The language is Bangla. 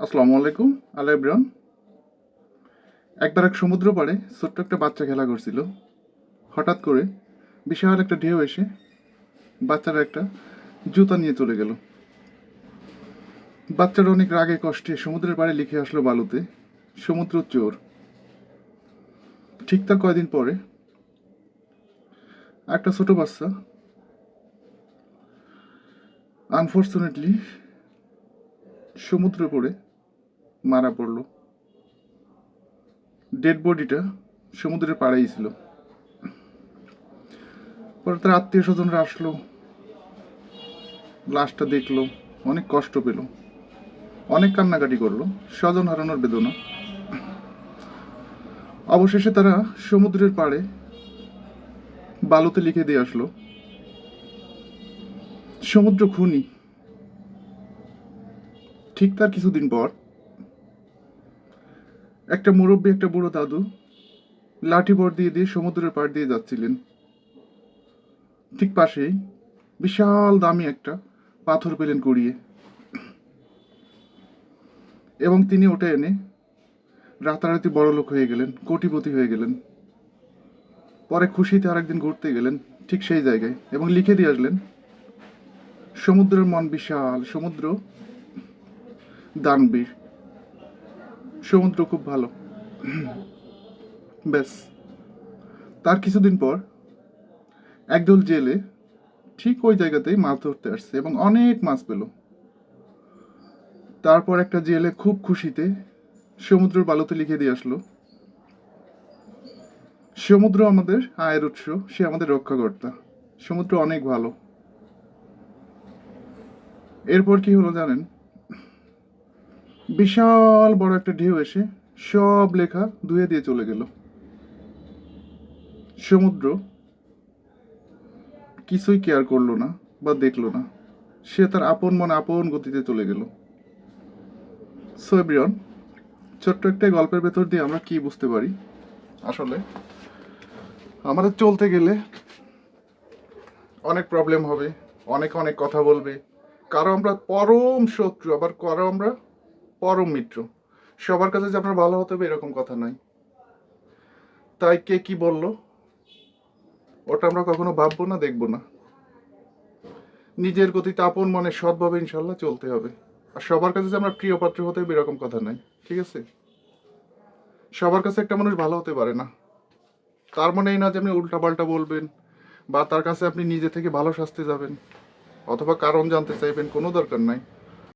আসসালামু আলাইকুম আল্লাহ ইব্রান। একবার এক সমুদ্র পাড়ে ছোট্ট একটা বাচ্চা খেলা করছিল। হঠাৎ করে বিশাল একটা ঢেউ এসে বাচ্চারা একটা জুতা নিয়ে চলে গেল। বাচ্চারা অনেক রাগে কষ্টে সমুদ্রের পাড়ে লিখে আসলো বালুতে, সমুদ্র চোর। ঠিক তার কয়দিন পরে একটা ছোট বাচ্চা আনফর্চুনেটলি সমুদ্রে পড়ে মারা পড়লো। ডেড বডিটা সমুদ্রের পাড়েই ছিল। পরে তার আত্মীয় স্বজনরা আসলো, লাশটা দেখলো, অনেক কষ্ট পেল, অনেক কান্নাকাটি করলো, স্বজন হারানোর বেদনা। অবশেষে তারা সমুদ্রের পাড়ে বালুতে লিখে দিয়ে আসলো, সমুদ্র খুনি। ঠিক তার কিছুদিন পর একটা মুরব্বী, একটা বুড়ো দাদু লাঠি বর দিয়ে দিয়ে সমুদ্রের পাড় দিয়ে যাচ্ছিলেন। ঠিক পাশেই বিশাল দামি একটা পাথর পেলেন কুড়িয়ে, এবং তিনি ওটা এনে রাতারাতি বড়লোক হয়ে গেলেন, কোটিপতি হয়ে গেলেন। পরে খুশিতে আরেকদিন ঘুরতে গেলেন ঠিক সেই জায়গায় এবং লিখে দিয়ে আসলেন, সমুদ্রের মন বিশাল, সমুদ্র দানবীর, সমুদ্র খুব ভালো। ব্যাস, তার কিছুদিন পর একদল জেলে ঠিক ওই জায়গাতেই মাছ ধরতে আসছে এবং অনেক মাছ পেল। তারপর একটা জেলে খুব খুশিতে সমুদ্রের বালুতে লিখে দিয়ে আসলো, সমুদ্র আমাদের আয়ের উৎস, সে আমাদের রক্ষাকর্তা, সমুদ্র অনেক ভালো। এরপর কি হলো জানেন? বিশাল বড় একটা ঢেউ এসে সব লেখা ধুয়ে দিয়ে চলে গেল। সমুদ্র কিছুই কেয়ার করলো না বা দেখলো না, সে তার আপন মনে আপন গতিতে চলে গেল। সো এভরিওয়ান, ছোট্ট একটা গল্পের ভেতর দিয়ে আমরা কি বুঝতে পারি? আসলে আমাদের চলতে গেলে অনেক প্রবলেম হবে, অনেক অনেক কথা বলবে। কারো আমরা পরম শত্রু, আবার কারো আমরা পরম মিত্র। সবার কাছে যে আপনার ভালো হতে হবে এরকম কথা নাই। তাই কে কি বললো ওটা আমরা কখনো ভাববো না, দেখবো না। নিজের গতিতে আপন মনে সৎভাবে ইনশাল্লাহ চলতে হবে। আর সবার কাছে যে আমরা প্রিয় পাত্র হতে হবে এরকম কথা নাই, ঠিক আছে? সবার কাছে একটা মানুষ ভালো হতে পারে না, তার মানে এই না যে আপনি উল্টাপাল্টা বলবেন বা তার কাছে আপনি নিজে থেকে ভালো সাজতে যাবেন অথবা কারণ জানতে চাইবেন, কোনো দরকার নাই।